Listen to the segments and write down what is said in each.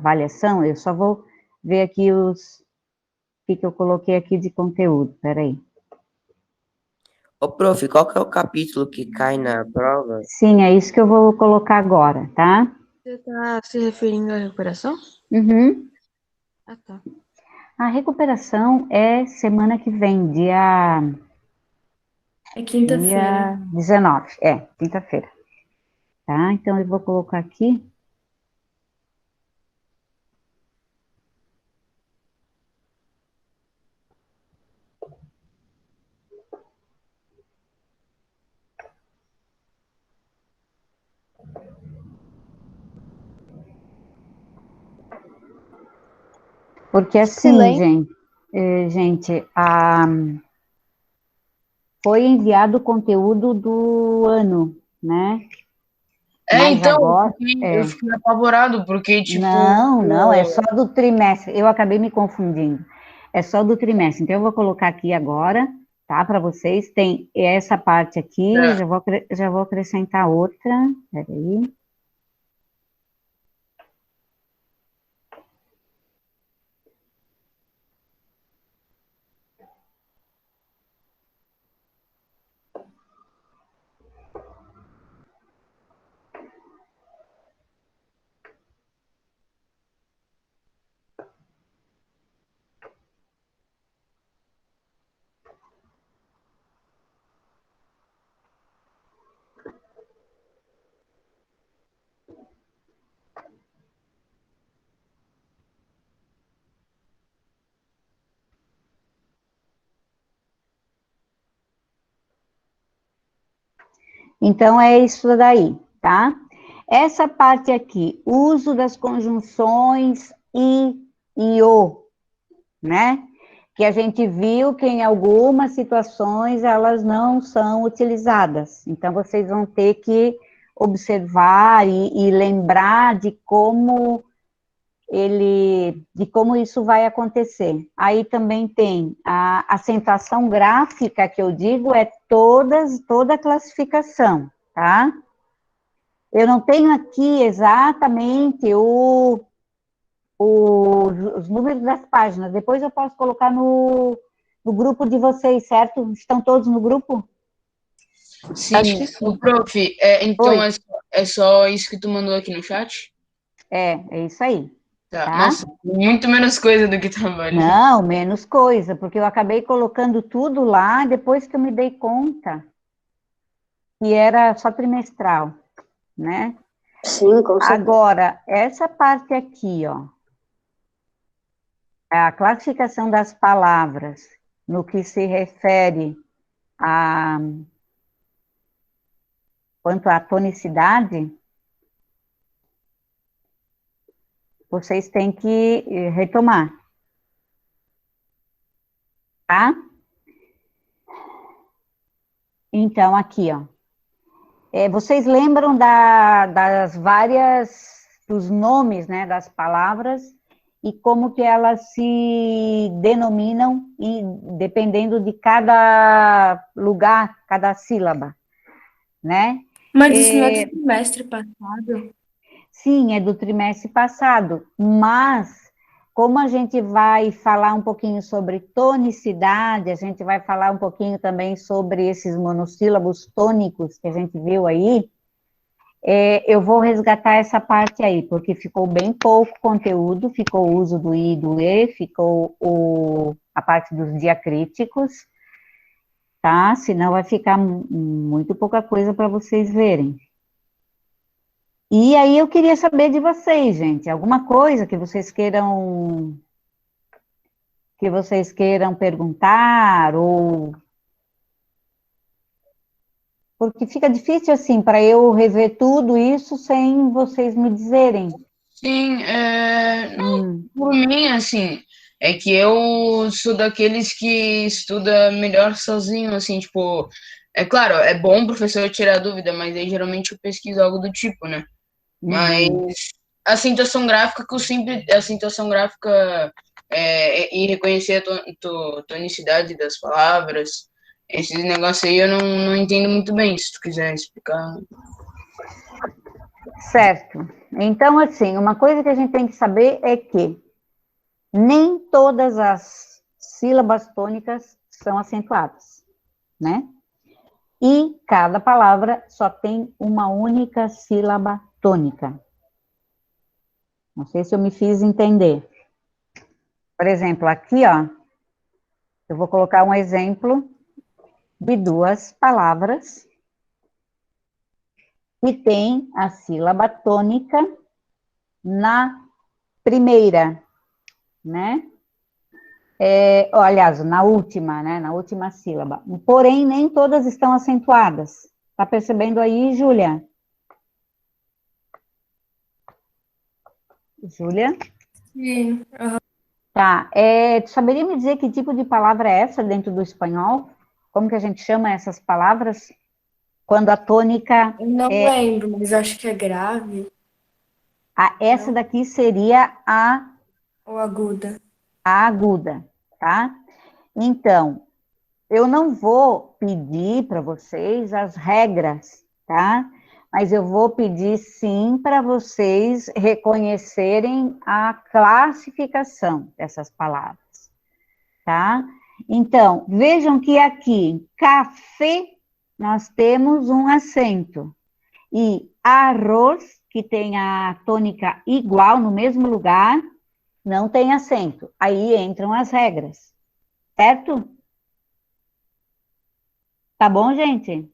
avaliação, eu só vou ver aqui o que eu coloquei aqui de conteúdo, peraí. Ô, prof, qual que é o capítulo que cai na prova? Sim, é isso que eu vou colocar agora, tá? Você está se referindo à recuperação? Uhum. Ah, tá. A recuperação é semana que vem, dia É quinta-feira. 19, quinta-feira. Tá, então eu vou colocar aqui. Porque assim, Silêncio. gente, foi enviado o conteúdo do ano, né? Mas então, agora, eu fiquei apavorado, porque, tipo... Não, é só do trimestre, eu acabei me confundindo, é só do trimestre, então eu vou colocar aqui agora, tá, para vocês, tem essa parte aqui, já vou acrescentar outra, peraí. Então, é isso daí, tá? Essa parte aqui, uso das conjunções e o, né? Que a gente viu que em algumas situações elas não são utilizadas. Então, vocês vão ter que observar e lembrar de como isso vai acontecer. Aí também tem a acentuação gráfica, que eu digo, é toda a classificação, tá? Eu não tenho aqui exatamente os números das páginas, depois eu posso colocar no grupo de vocês, certo? Estão todos no grupo? Sim, Acho que sim. prof, então Oi. é só isso que tu mandou aqui no chat? É isso aí, Tá, tá? nossa, muito menos coisa do que trabalho. Não, menos coisa, porque eu acabei colocando tudo lá depois que eu me dei conta que era só trimestral, né? Sim, com certeza. Agora, essa parte aqui, ó, a classificação das palavras no que se refere a quanto à tonicidade, vocês têm que retomar, tá? Então, aqui, ó. Vocês lembram das dos nomes, né, das palavras e como que elas se denominam e dependendo de cada lugar, cada sílaba, né? Mas isso não é do trimestre passado? Sim, é do trimestre passado, mas como a gente vai falar um pouquinho sobre tonicidade, a gente vai falar um pouquinho também sobre esses monossílabos tônicos que a gente viu aí, eu vou resgatar essa parte aí, porque ficou bem pouco conteúdo, ficou o uso do i e do e, ficou a parte dos diacríticos, tá? Senão vai ficar muito pouca coisa para vocês verem. E aí eu queria saber de vocês, gente, alguma coisa que vocês queiram perguntar, ou porque fica difícil assim para eu rever tudo isso sem vocês me dizerem. Sim, não, por mim, assim, é que eu sou daqueles que estuda melhor sozinho, assim, tipo, é claro, é bom o professor tirar dúvida, mas aí geralmente eu pesquiso algo do tipo, né? Mas a acentuação gráfica, que eu sempre, a acentuação gráfica e reconhecer a tonicidade das palavras, esses negócios aí eu não entendo muito bem, se tu quiser explicar. Certo. Então, assim, uma coisa que a gente tem que saber é que nem todas as sílabas tônicas são acentuadas, né? E cada palavra só tem uma única sílaba tônica. Não sei se eu me fiz entender. Por exemplo, aqui, ó, eu vou colocar um exemplo de duas palavras que tem a sílaba tônica na primeira, né? Aliás, na última, né? Na última sílaba. Porém, nem todas estão acentuadas. Tá percebendo aí, Júlia? Júlia? Sim. Tá. Tu saberia me dizer que tipo de palavra é essa dentro do espanhol? Como que a gente chama essas palavras? Quando a tônica Eu não lembro, mas acho que é grave essa daqui seria ou aguda. a aguda, tá? Então, eu não vou pedir para vocês as regras, tá? Mas eu vou pedir sim para vocês reconhecerem a classificação dessas palavras, tá? Então, vejam que aqui, café, nós temos um acento. E arroz, que tem a tônica igual no mesmo lugar, não tem acento. Aí entram as regras, certo? Tá bom, gente?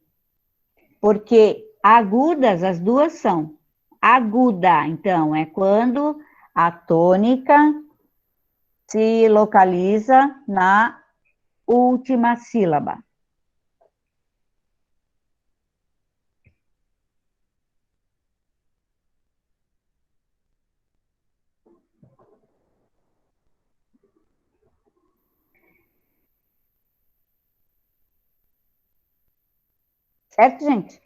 Porque agudas, as duas são. Aguda, então, é quando a tônica se localiza na última sílaba. Certo, gente?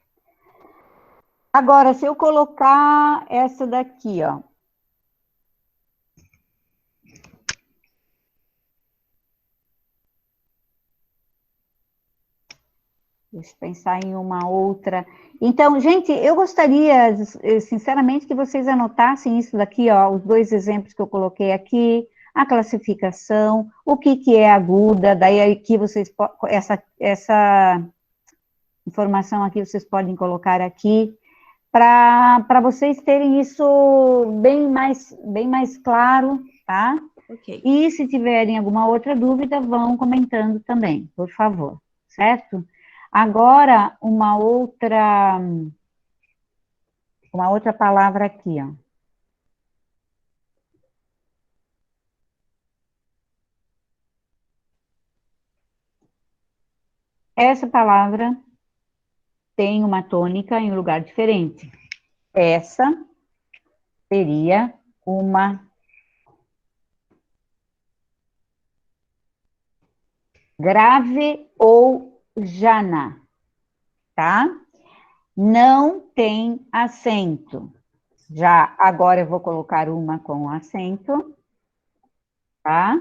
Agora, se eu colocar essa daqui, ó. Deixa eu pensar em uma outra. Então, gente, eu gostaria, sinceramente, que vocês anotassem isso daqui, ó, os dois exemplos que eu coloquei aqui, a classificação, o que é aguda, daí aqui vocês, essa informação aqui vocês podem colocar aqui, para vocês terem isso bem mais claro, tá? Ok. E se tiverem alguma outra dúvida, vão comentando também, por favor, certo? Agora, uma outra palavra aqui, ó. Essa palavra tem uma tônica em um lugar diferente. Essa seria uma grave ou jana, tá? Não tem acento. Já agora eu vou colocar uma com acento, tá?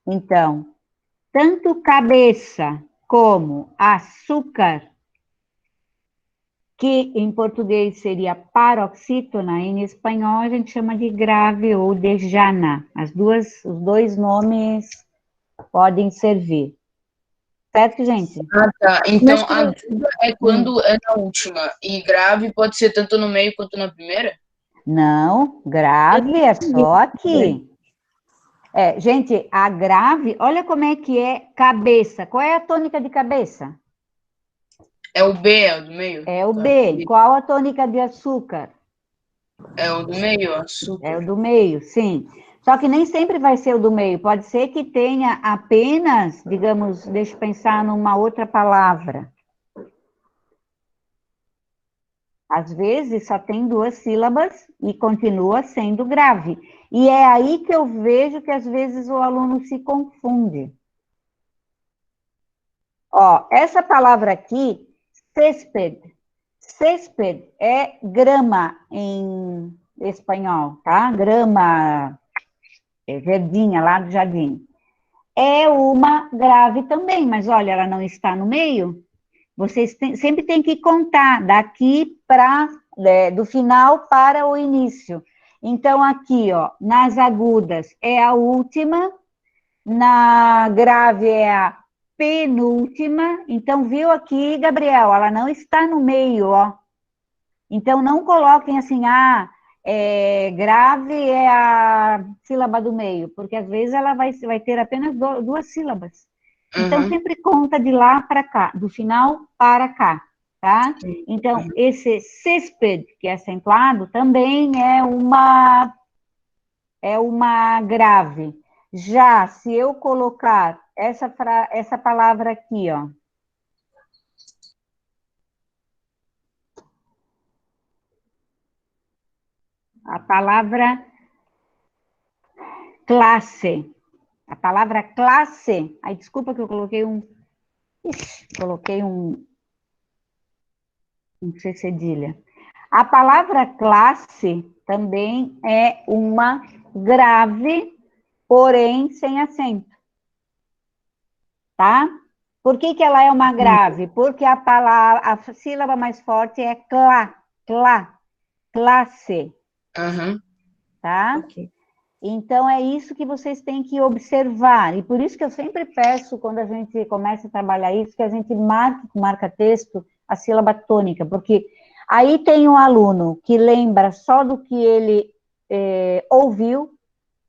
Então, tanto cabeça como açúcar, que em português seria paroxítona, em espanhol a gente chama de grave ou de jana. Os dois nomes podem servir. Certo, gente? Ah, tá. Então, Mas, aguda é quando é na última. E grave pode ser tanto no meio quanto na primeira? Não, grave é só aqui. Gente, a grave, olha como é que é cabeça. Qual é a tônica de cabeça? É o B, é o do meio? É o Tá. B. Qual a tônica de açúcar? É o do meio, açúcar. É o do meio, sim. Só que nem sempre vai ser o do meio. Pode ser que tenha apenas, digamos, deixa eu pensar numa outra palavra. Às vezes só tem duas sílabas e continua sendo grave. E é aí que eu vejo que às vezes o aluno se confunde. Ó, essa palavra aqui, césped. Césped é grama em espanhol, tá? Grama verdinha lá do jardim. É uma grave também, mas olha, ela não está no meio. Vocês sempre têm que contar daqui para do final para o início. Então, aqui, ó, nas agudas é a última, na grave é a penúltima. Então, viu aqui, Gabriel, ela não está no meio, ó. Então, não coloquem assim, grave é a sílaba do meio, porque às vezes ela vai ter apenas duas sílabas. Então, Uhum. sempre conta de lá para cá, do final para cá, tá? Então, esse césped, que é acentuado, também é uma grave. Já, se eu colocar essa palavra aqui, ó, a palavra classe. A palavra classe, aí desculpa que eu coloquei um C cedilha. A palavra classe também é uma grave, porém sem acento. Tá? Por que ela é uma grave? Porque a sílaba mais forte é classe, Uhum. tá? Ok. Então, é isso que vocês têm que observar. E por isso que eu sempre peço, quando a gente começa a trabalhar isso, que a gente marque com marca-texto a sílaba tônica, porque aí tem um aluno que lembra só do que ele ouviu,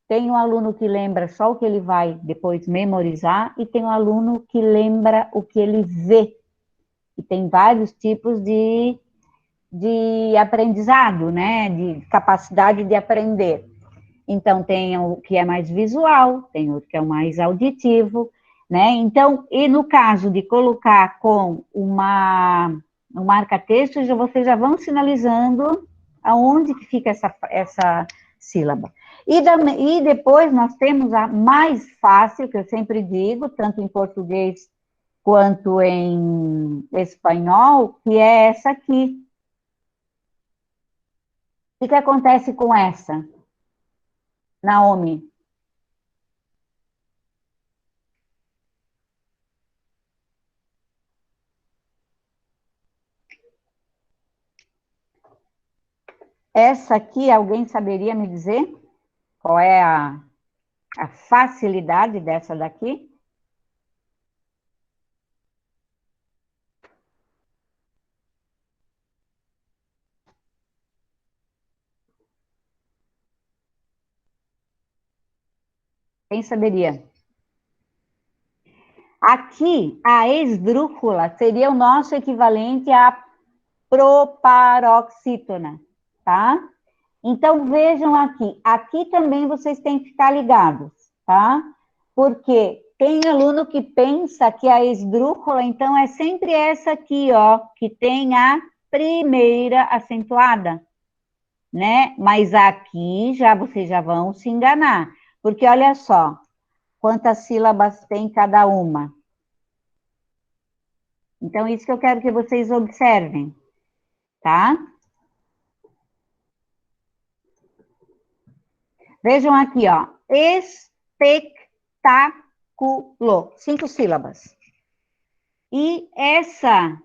tem um aluno que lembra só o que ele vai depois memorizar, e tem um aluno que lembra o que ele vê. E tem vários tipos de aprendizado, né? De capacidade de aprender. Então, tem o que é mais visual, tem o que é mais auditivo, né? Então, e no caso de colocar com um marca-texto, vocês já vão sinalizando aonde que fica essa sílaba. E depois nós temos a mais fácil, que eu sempre digo, tanto em português quanto em espanhol, que é essa aqui. O que acontece com essa, Naomi? Essa aqui, alguém saberia me dizer qual é a facilidade dessa daqui? Quem saberia? Aqui, a esdrúxula seria o nosso equivalente à proparoxítona, tá? Então, vejam aqui. Aqui também vocês têm que ficar ligados, tá? Porque tem aluno que pensa que a esdrúxula, então, é sempre essa aqui, ó, que tem a primeira acentuada, né? Mas aqui vocês já vão se enganar. Porque olha só, quantas sílabas tem cada uma. Então, isso que eu quero que vocês observem, tá? Vejam aqui, ó. Espectáculo. 5 sílabas. E essa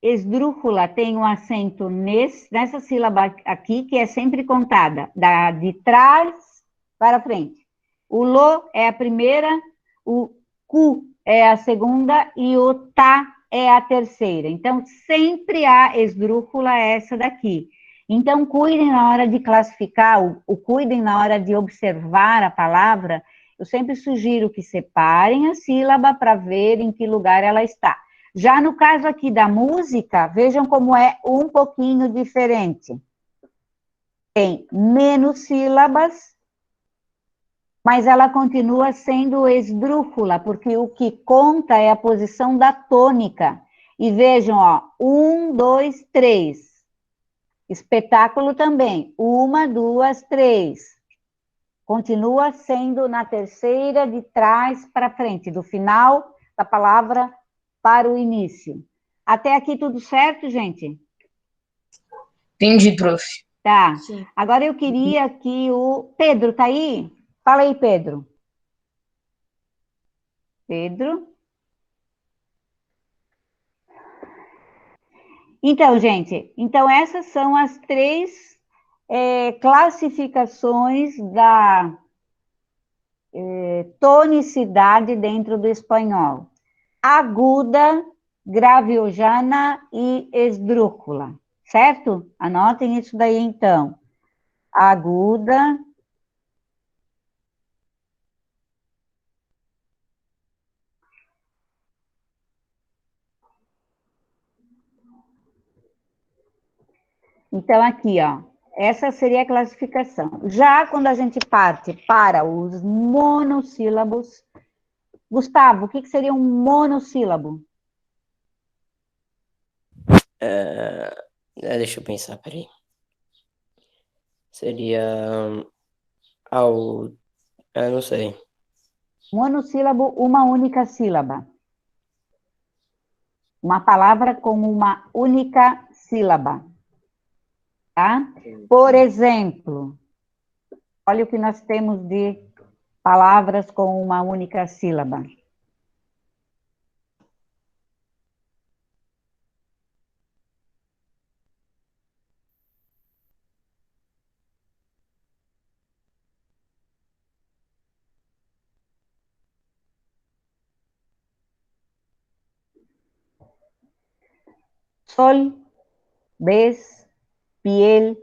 esdrúxula tem um acento nessa sílaba aqui, que é sempre contada, de trás para frente. O lo é a primeira, o cu é a segunda e o tá é a terceira. Então, sempre a esdrúxula é essa daqui. Então, cuidem na hora de classificar, cuidem na hora de observar a palavra. Eu sempre sugiro que separem a sílaba para ver em que lugar ela está. Já no caso aqui da música, vejam como é um pouquinho diferente. Tem menos sílabas, mas ela continua sendo esdrúxula, porque o que conta é a posição da tônica. E vejam, ó, 1, 2, 3. Espetáculo também. 1, 2, 3. Continua sendo na terceira de trás para frente, do final da palavra para o início. Até aqui tudo certo, gente? Entendi, prof. Tá. Sim. Agora eu queria que o Pedro tá aí? Fala aí, Pedro. Pedro? Então, gente, essas são as três classificações da tonicidade dentro do espanhol. Aguda, graviojana e esdrúxula, certo? Anotem isso daí, então. Aguda, então aqui, ó, essa seria a classificação. Já quando a gente parte para os monossílabos, Gustavo, o que seria um monossílabo? Deixa eu pensar, peraí. Seria ao. Não sei. Monossílabo, uma única sílaba. Uma palavra com uma única sílaba. Tá? Por exemplo, olha o que nós temos de palavras com uma única sílaba. Sol, vez, piel,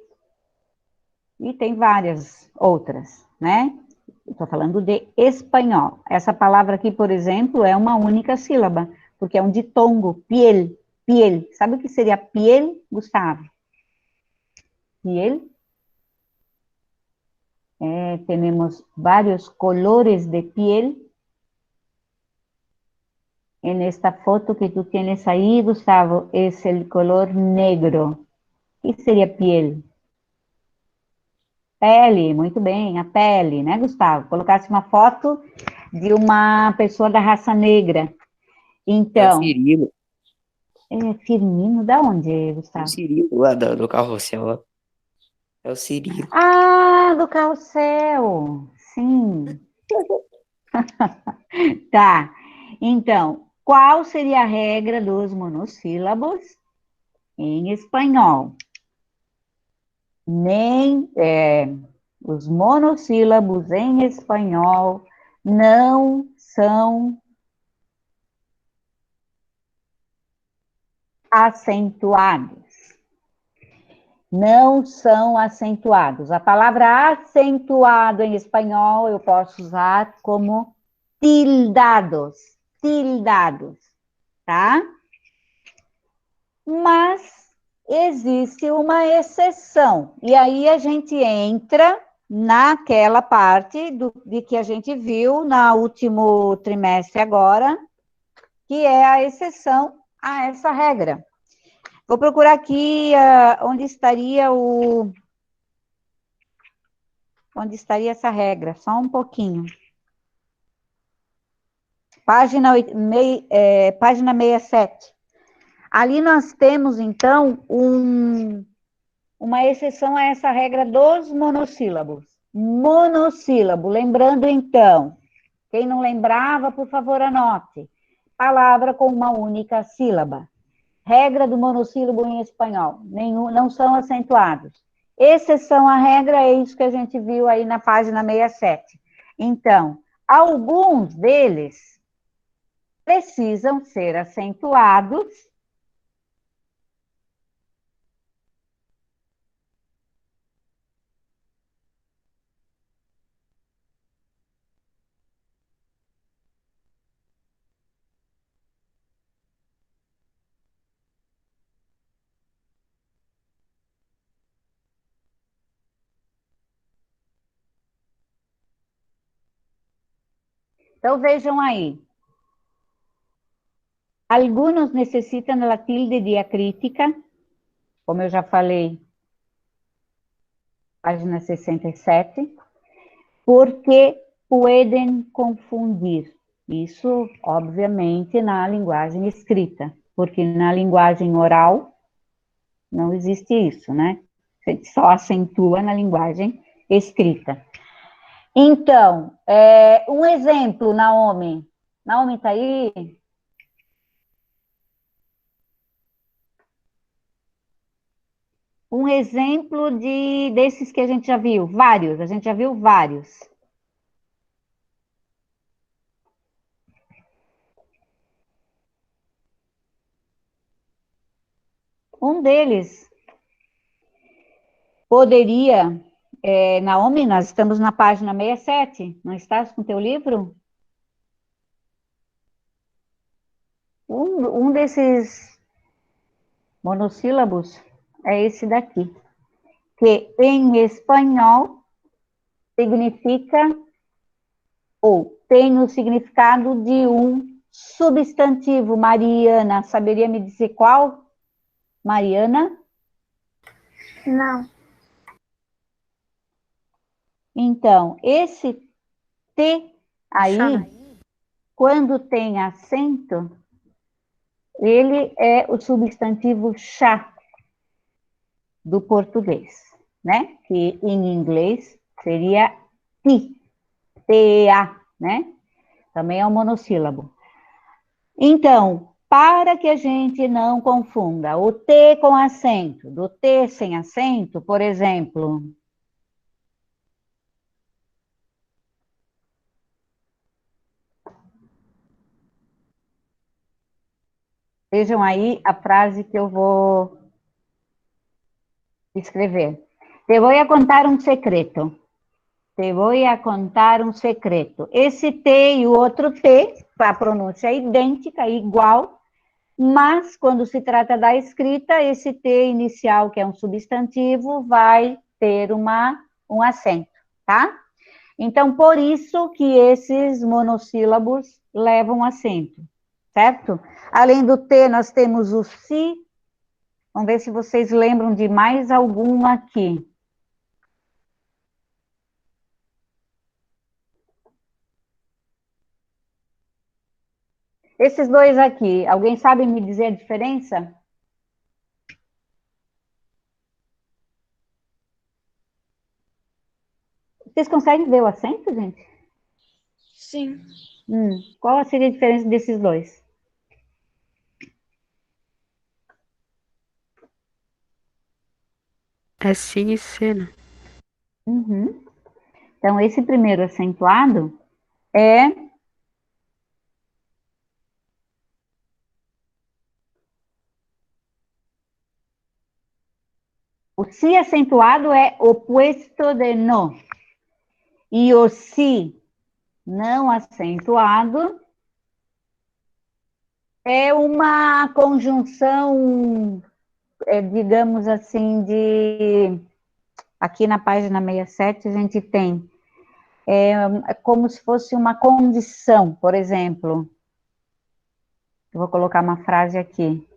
e tem várias outras, né? Estou falando de espanhol. Essa palavra aqui, por exemplo, é uma única sílaba, porque é um ditongo, piel, piel. Sabe o que seria piel, Gustavo? Piel. Temos vários colores de piel. En esta foto que tú tienes ahí, Gustavo, es el color negro. O que seria piel? Pele, muito bem, a pele, né, Gustavo? Colocasse uma foto de uma pessoa da raça negra. É o Então, Cirilo. Firmino, da onde, O Gustavo? Cirilo lá do carrossel, ó. É o Cirilo. Ah, do carrossel, sim. Tá, então, qual seria a regra dos monossílabos em espanhol? Os monossílabos em espanhol não são acentuados. Não são acentuados. A palavra acentuado em espanhol eu posso usar como tildados, tildados, tá? Mas existe uma exceção, e aí a gente entra naquela parte de que a gente viu no último trimestre agora, que é a exceção a essa regra. Vou procurar aqui onde estaria essa regra, só um pouquinho. Página 67. Ali nós temos, então, uma exceção a essa regra dos monossílabos. Monossílabo, lembrando, então, quem não lembrava, por favor, anote. Palavra com uma única sílaba. Regra do monossílabo em espanhol, não são acentuados. Exceção à regra é isso que a gente viu aí na página 67. Então, alguns deles precisam ser acentuados. Então, vejam aí. Alguns necessitam da tilde diacrítica, como eu já falei, página 67, porque podem confundir. Isso, obviamente, na linguagem escrita, porque na linguagem oral não existe isso, né? A gente só acentua na linguagem escrita. Então, um exemplo, Naomi. Naomi, tá aí? um exemplo desses que a gente já viu, vários, a gente já viu vários. Um deles poderia, Naomi, nós estamos na página 67, não estás com teu livro? Um desses monossílabos é esse daqui, que em espanhol significa, ou tem o significado de um substantivo. Mariana, saberia me dizer qual? Mariana? Não. Então, esse T aí, quando tem acento, ele é o substantivo chá do português, né? Que em inglês seria ti, T-E-A, né? Também é um monossílabo. Então, para que a gente não confunda o T com acento, do T sem acento, por exemplo, vejam aí a frase que eu vou escrever. Te voy a contar um secreto. Te voy a contar um secreto. Esse T e o outro T, a pronúncia é idêntica, igual, mas quando se trata da escrita, esse T inicial, que é um substantivo, vai ter um acento, tá? Então, por isso que esses monossílabos levam acento, certo? Além do T, nós temos o si. Vamos ver se vocês lembram de mais algum aqui. Esses dois aqui, alguém sabe me dizer a diferença? Vocês conseguem ver o acento, gente? Sim. Qual seria a diferença desses dois? É sim e cena. Uhum. Então, esse primeiro acentuado é o si acentuado é opuesto de no. E o si não acentuado é uma conjunção, digamos assim, aqui na página 67 a gente tem como se fosse uma condição, por exemplo. Eu vou colocar uma frase aqui.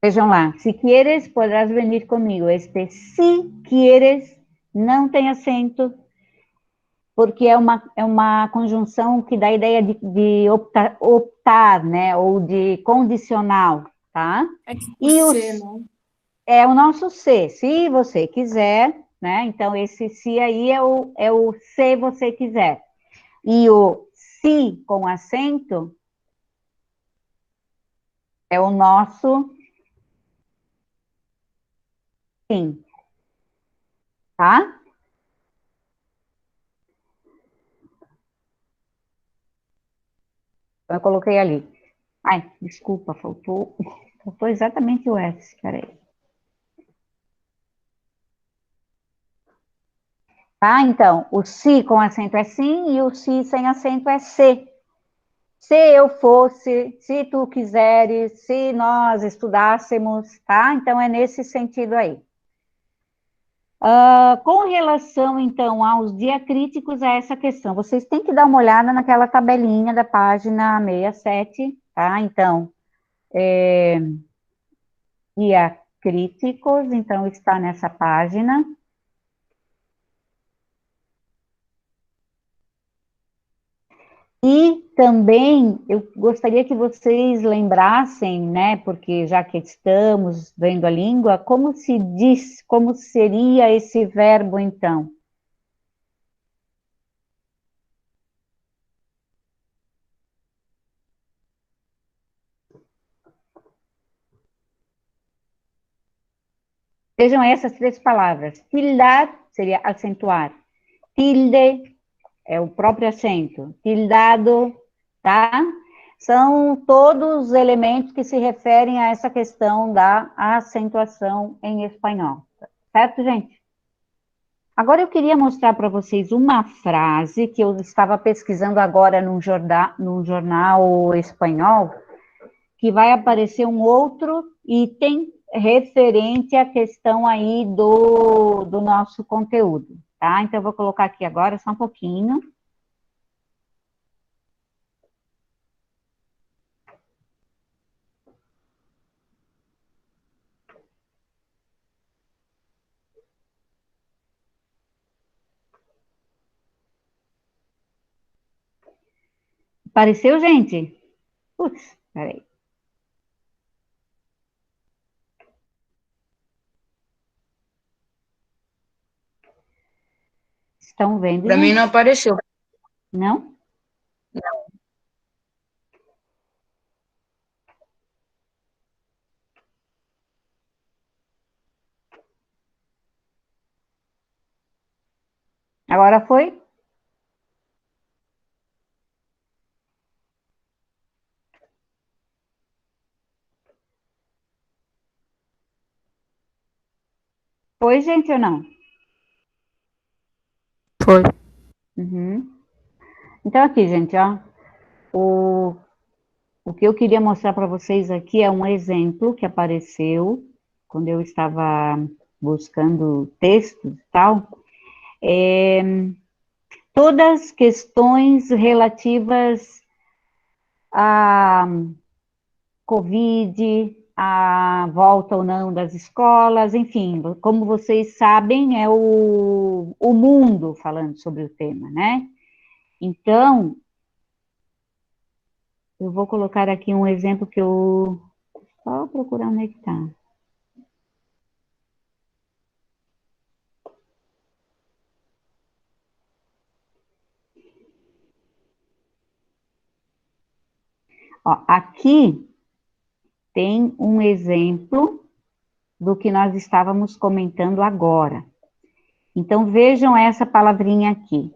Vejam lá, se quieres, podrás venir comigo. Este si quieres não tem acento, porque é uma conjunção que dá a ideia de optar, né, ou de condicional, tá? É tipo E C, né? é o nosso se, se você quiser, né? Então, esse se aí é o se você quiser. E o si com acento é o nosso sim, tá? Eu coloquei ali. Ai, desculpa, faltou exatamente o S, peraí. Tá? Então, o si com acento é sim e o si sem acento é se. Se eu fosse, se tu quiseres, se nós estudássemos, tá? Então, é nesse sentido aí. Com relação, então, aos diacríticos, a essa questão, vocês têm que dar uma olhada naquela tabelinha da página 67, tá? Então, diacríticos, então, está nessa página. E também eu gostaria que vocês lembrassem, né, porque já que estamos vendo a língua, como se diz, como seria esse verbo então? Vejam essas três palavras. Tildar seria acentuar. Tilde é o próprio acento. Tildado, tá? São todos elementos que se referem a essa questão da acentuação em espanhol. Certo, gente? Agora eu queria mostrar para vocês uma frase que eu estava pesquisando agora num jornal espanhol, que vai aparecer um outro item referente à questão aí do nosso conteúdo, tá? Então, eu vou colocar aqui agora só um pouquinho. Apareceu, gente? Putz, peraí. Estão vendo, Para mim não gente? apareceu. Não? Agora foi? Foi, gente, ou não? Foi. Uhum. Então, aqui, gente, ó, o que eu queria mostrar para vocês aqui é um exemplo que apareceu quando eu estava buscando textos e tal. Todas questões relativas à Covid, à volta ou não das escolas, enfim, como vocês sabem, é o mundo falando sobre o tema, né? Então, eu vou colocar aqui um exemplo que eu... Só procurar onde é que tá. Ó, aqui tem um exemplo do que nós estávamos comentando agora. Então, vejam essa palavrinha aqui.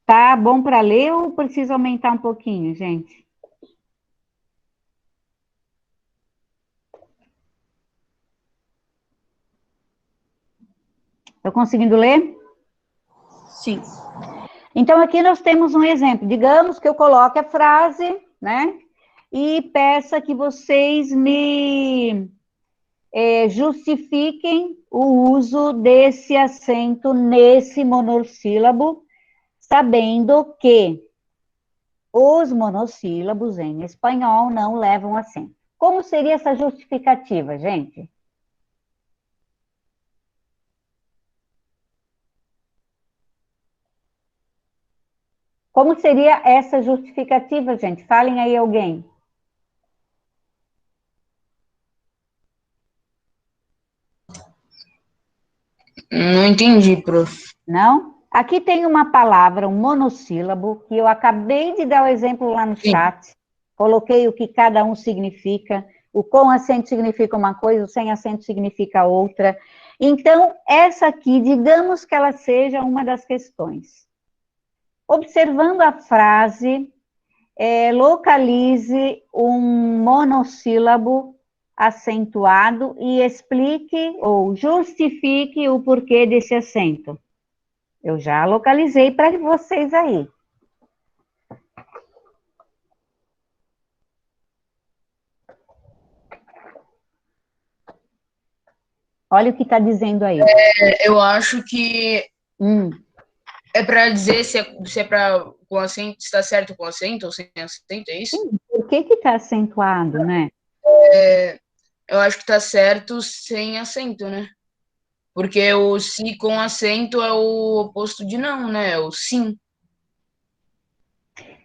Tá bom para ler ou precisa aumentar um pouquinho, gente? Estou conseguindo ler? Sim. Então, aqui nós temos um exemplo. Digamos que eu coloque a frase, né? E peça que vocês me justifiquem o uso desse acento nesse monossílabo, sabendo que os monossílabos em espanhol não levam acento. Como seria essa justificativa, gente? Como seria essa justificativa, gente? Falem aí alguém. Não entendi, prof. Não? Aqui tem uma palavra, um monossílabo, que eu acabei de dar o exemplo lá no Sim. chat. Coloquei o que cada um significa. O com acento significa uma coisa, o sem acento significa outra. Então, essa aqui, digamos que ela seja uma das questões. Observando a frase, localize um monossílabo acentuado e explique ou justifique o porquê desse acento. Eu já localizei para vocês aí. Olha o que está dizendo aí. Eu acho que é para dizer se é para com acento, está certo com acento ou sem acento, é isso? Sim, por que está acentuado, né? Eu acho que está certo sem acento, né? Porque o se com acento é o oposto de não, né? É o sim.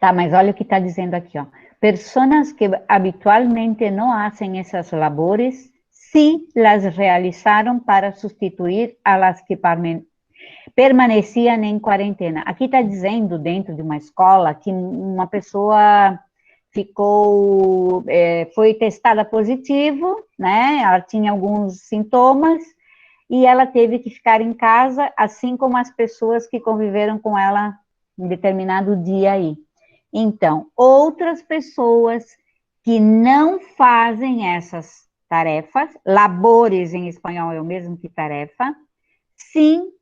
Tá, mas olha o que está dizendo aqui, ó. Personas que habitualmente não hacen essas labores, sí las realizaron para sustituir a las que permaneciam em quarentena. Aqui está dizendo, dentro de uma escola, que uma pessoa ficou, foi testada positivo, né? Ela tinha alguns sintomas e ela teve que ficar em casa, assim como as pessoas que conviveram com ela em determinado dia aí. Então, outras pessoas que não fazem essas tarefas, labores em espanhol é o mesmo que tarefa, sim,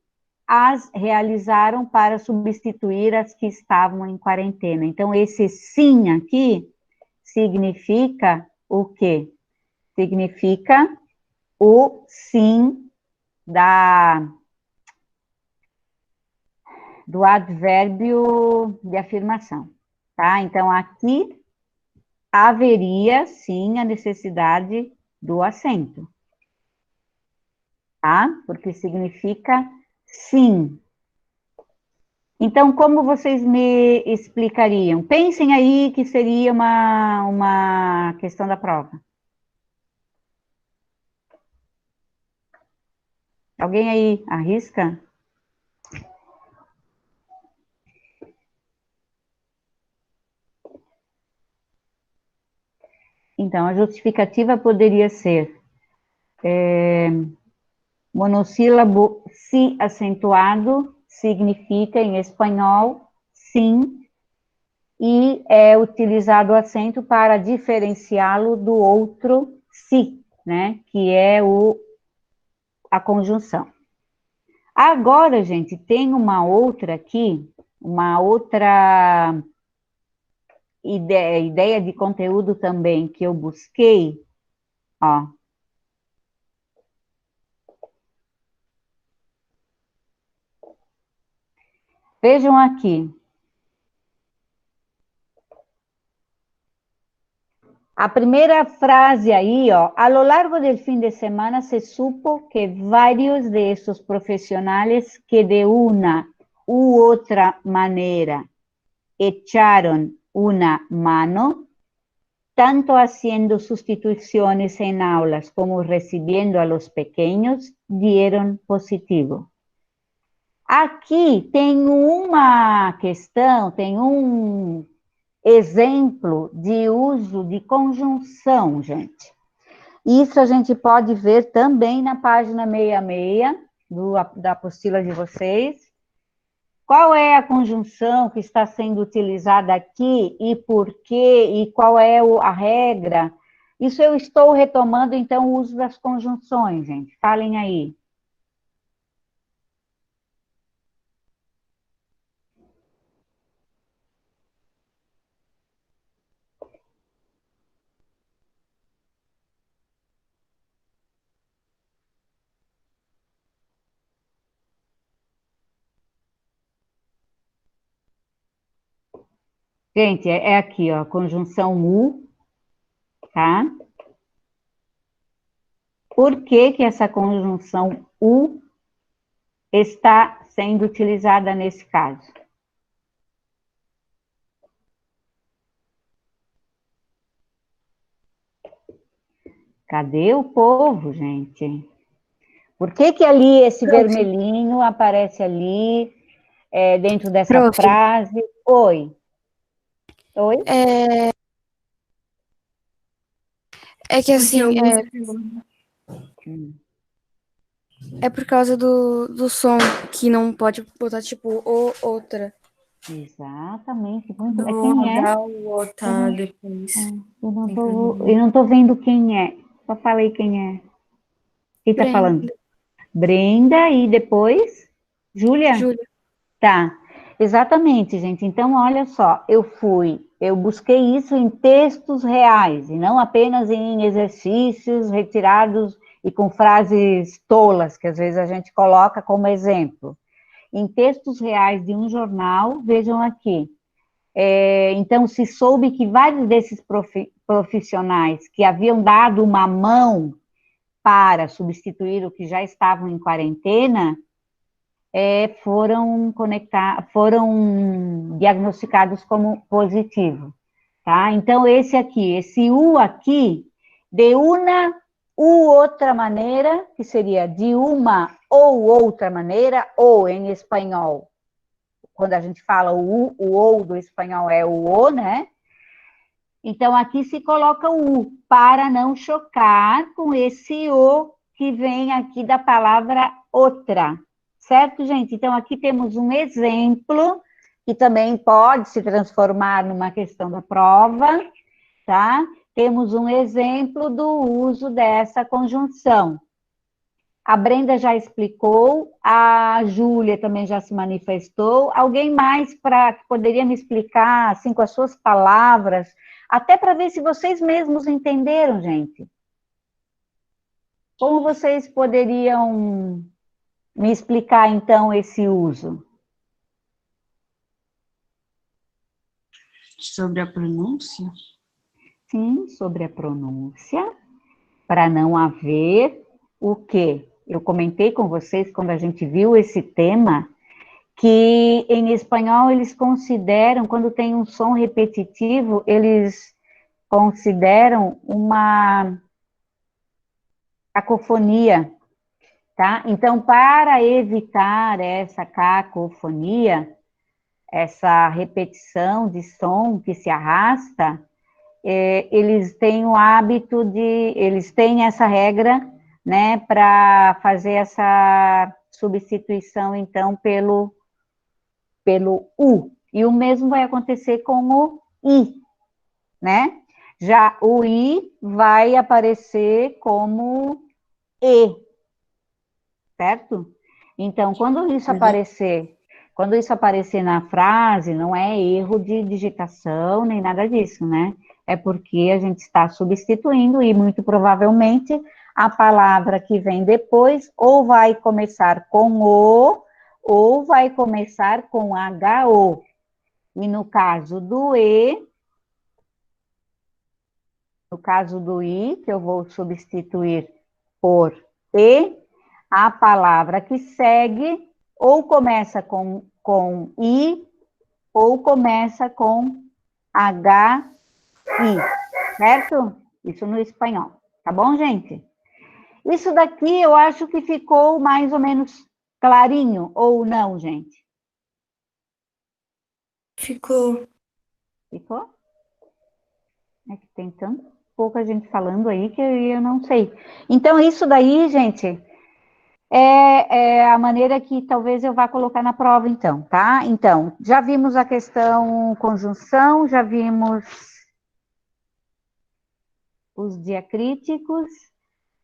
as realizaram para substituir as que estavam em quarentena. Então, esse sim aqui significa o quê? Significa o sim do advérbio de afirmação, tá? Então, aqui haveria, sim, a necessidade do acento, tá? Porque significa sim. Então, como vocês me explicariam? Pensem aí que seria uma questão da prova. Alguém aí arrisca? Então, a justificativa poderia ser monossílabo si acentuado, significa em espanhol sim, e é utilizado o acento para diferenciá-lo do outro si, né, que é a conjunção. Agora, gente, tem uma outra aqui, uma outra ideia de conteúdo também que eu busquei, ó. Vejam aqui. A primeira frase aí, ó, a lo largo del fin de semana se supo que varios de estos profesionales que de una u otra manera echaron una mano, tanto haciendo sustituciones en aulas como recibiendo a los pequeños, dieron positivo. Aqui tem uma questão, tem um exemplo de uso de conjunção, gente. Isso a gente pode ver também na página 66 da apostila de vocês. Qual é a conjunção que está sendo utilizada aqui e por quê, e qual é a regra? Isso eu estou retomando, então, o uso das conjunções, gente. Falem aí. Gente, é aqui, ó, conjunção U, tá? Por que que essa conjunção U está sendo utilizada nesse caso? Cadê o povo, gente? Por que que ali esse vermelhinho aparece ali, dentro dessa frase? Oi. Oi? É que assim, é por causa do som, que não pode botar, tipo, ou outra. Exatamente. Muito... Não, Quem é? dá o outra depois. Eu não tô vendo quem é. Só falei quem é. Quem tá falando? Brenda e depois? Júlia? Júlia. Tá. Exatamente, gente. Então, olha só, eu busquei isso em textos reais, e não apenas em exercícios retirados e com frases tolas, que às vezes a gente coloca como exemplo. Em textos reais de um jornal, vejam aqui. Então, se soube que vários desses profissionais que haviam dado uma mão para substituir o que já estavam em quarentena, foram diagnosticados como positivo, tá? Então, esse U aqui, de uma ou outra maneira, que seria de uma ou outra maneira, ou em espanhol, quando a gente fala o U, o ou do espanhol é o O, né? Então, aqui se coloca o U, para não chocar com esse O que vem aqui da palavra outra, certo, gente? Então, aqui temos um exemplo, que também pode se transformar numa questão da prova, tá? Temos um exemplo do uso dessa conjunção. A Brenda já explicou, a Júlia também já se manifestou. Alguém mais que poderia me explicar, assim, com as suas palavras, até para ver se vocês mesmos entenderam, gente? Como vocês poderiam me explicar, então, esse uso? Sobre a pronúncia? Sim, sobre a pronúncia, para não haver o quê? Eu comentei com vocês, quando a gente viu esse tema, que em espanhol eles consideram, quando tem um som repetitivo, eles consideram uma cacofonia, tá? Então, para evitar essa cacofonia, essa repetição de som que se arrasta, eles têm o hábito eles têm essa regra, né, para fazer essa substituição, então, pelo U. E o mesmo vai acontecer com o I, né? Já o I vai aparecer como E, certo? Então, quando isso aparecer na frase, não é erro de digitação, nem nada disso, né? É porque a gente está substituindo e, muito provavelmente, a palavra que vem depois ou vai começar com O ou vai começar com HO. E no caso do I, que eu vou substituir por E, a palavra que segue ou começa com I ou começa com HI, certo? Isso no espanhol, tá bom, gente? Isso daqui eu acho que ficou mais ou menos clarinho, ou não, gente? Ficou. Ficou? É que tem tão pouca gente falando aí que eu não sei. Então, isso daí, gente, é a maneira que talvez eu vá colocar na prova, então, tá? Então, já vimos a questão conjunção, já vimos os diacríticos,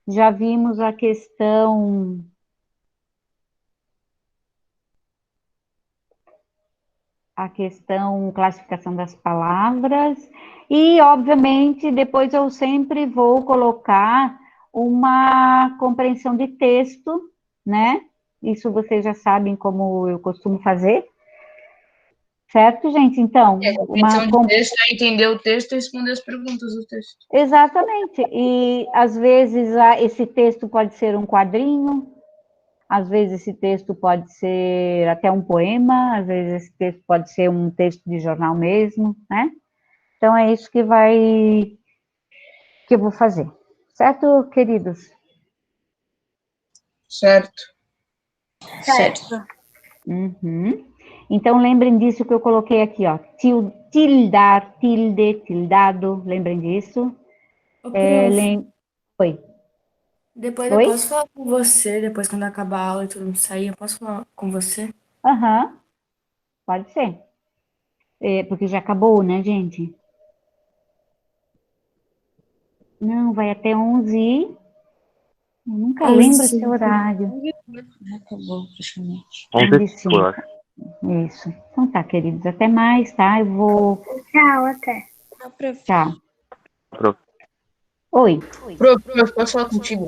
já vimos a questão classificação das palavras, e, obviamente, depois eu sempre vou colocar uma compreensão de texto, né? Isso vocês já sabem como eu costumo fazer, certo, gente? Então, Compreensão de texto é entender o texto e responder as perguntas do texto. Exatamente, e às vezes esse texto pode ser um quadrinho, às vezes esse texto pode ser até um poema, às vezes esse texto pode ser um texto de jornal mesmo, né? Então, é isso que eu vou fazer. Certo, queridos? Certo. Certo. Uhum. Então, lembrem disso que eu coloquei aqui, ó. Tildar, tilde, tildado, lembrem disso. Ô, prof, Oi. depois eu Oi? posso falar com você, depois quando acabar a aula e todo mundo sair, eu posso falar com você? Aham, pode ser. Porque já acabou, né, gente? Não, vai até 11. Eu nunca lembro esse 11h05. horário. Já acabou, praticamente. 11h05. Isso. Então tá, queridos, até mais, tá? Eu vou... Tchau, até. Tchau. Oi. Prof, posso falar contigo?